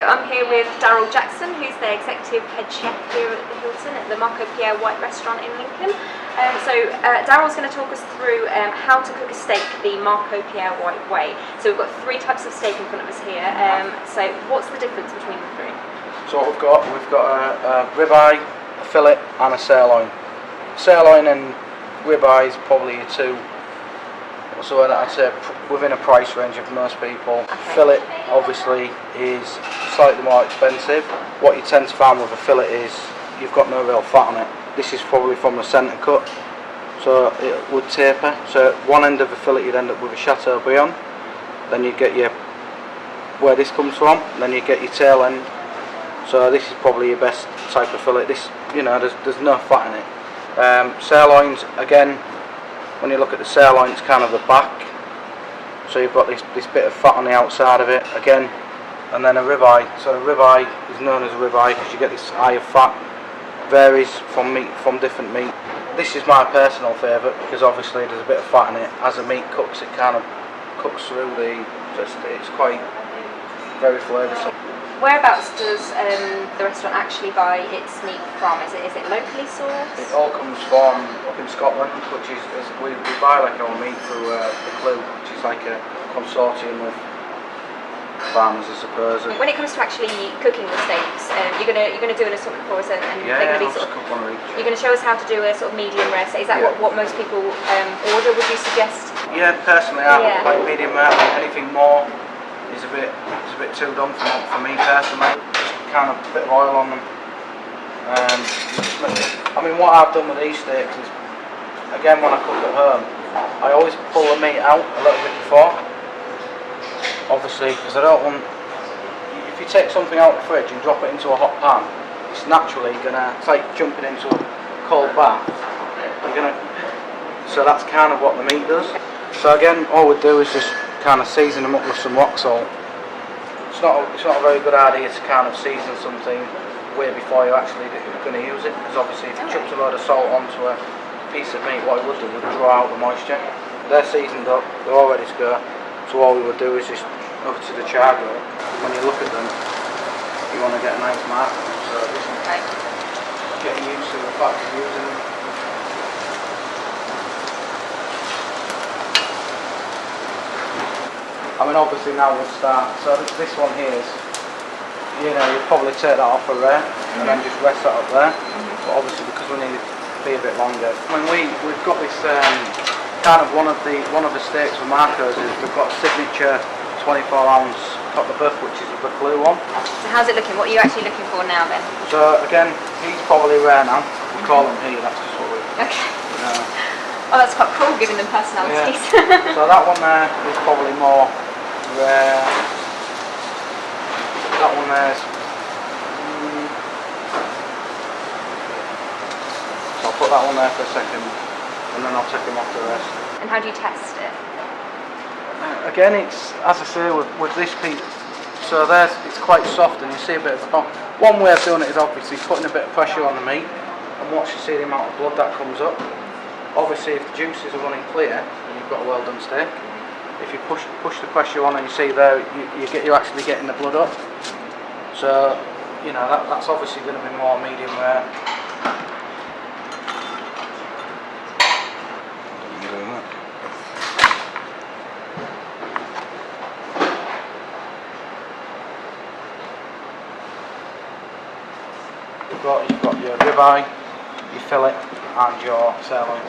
I'm here with Daryl Jackson, who's the executive head chef here at the Hilton at the Marco Pierre White restaurant in Lincoln. Daryl's going to talk us through how to cook a steak the Marco Pierre White way. So we've got three types of steak in front of us here. So what's the difference between the three? So we've got a ribeye, a fillet and a sirloin. Sirloin and ribeye is probably your two. So I'd say within a price range of most people. Okay. Fillet obviously is slightly more expensive. What you tend to find with a fillet is you've got no real fat on it. This is probably from the centre cut, so it would taper. So at one end of the fillet you'd end up with a Chateaubriand, then you'd get your, where this comes from, then you get your tail end. So this is probably your best type of fillet. This, you know, there's no fat in it. Sirloins, again, when you look at the sirloin, it's kind of the back. So you've got this bit of fat on the outside of it, again, and then a ribeye. So a ribeye is known as a ribeye because you get this higher fat. Varies from meat, from different meat. This is my personal favourite because obviously there's a bit of fat in it. As the meat cooks, it kind of cooks through it's quite very flavoursome. Whereabouts does the restaurant actually buy its meat from? Is it locally sourced? It all comes from up in Scotland, which is we buy like our meat through the Clue, which is like a consortium of farmers, I suppose. When it comes to actually cooking the steaks, you're gonna do an assortment for us, and yeah, they're gonna be you're gonna show us how to do a sort of medium rare. So is that what most people order? Would you suggest? Yeah, personally, I like medium rare. Anything more is a bit too done for me personally. Just kind of a bit of oil on them. I mean, what I've done with these steaks is, again, when I cook at home, I always pull the meat out a little bit before. Obviously, because I don't want. If you take something out of the fridge and drop it into a hot pan, it's naturally gonna. It's like jumping into a cold bath. So that's kind of what the meat does. So again, all we do is just kind of season them up with some rock salt. It's not a very good idea to kind of season something way before you're actually going to use it, because obviously if you chucked a load of salt onto a piece of meat, what it would do would draw out the moisture. They're seasoned up, they're all ready to go, so all we would do is just over to the char grill. When you look at them, you want to get a nice mark on them, so just getting used to the fact of using them. I mean, obviously now we'll start. So this one here is, you know, you'd probably take that off a rare and then just rest that up there. But obviously because we need it to be a bit longer. I mean, we've got this kind of one of the steaks with Marco's is we've got a signature 24-ounce Cote de Boeuf, which is the blue one. So how's it looking? What are you actually looking for now then? So again, he's probably rare now. We call him here. That's just what we. Okay. Oh, that's quite cool, giving them personalities. Yeah. So that one there is probably more rare. That one there is. So I'll put that one there for a second, and then I'll take him off the rest. And how do you test it? Again, it's, as I say, with this piece, so there's, it's quite soft and you see a bit of a pop. One way of doing it is obviously putting a bit of pressure on the meat, and once you see the amount of blood that comes up, obviously if the juices are running clear, then you've got a well done steak. If you push the pressure on and you see there, you're actually getting the blood up. So, you know, that's obviously going to be more medium rare. You've got your ribeye, your fillet and your sirloin.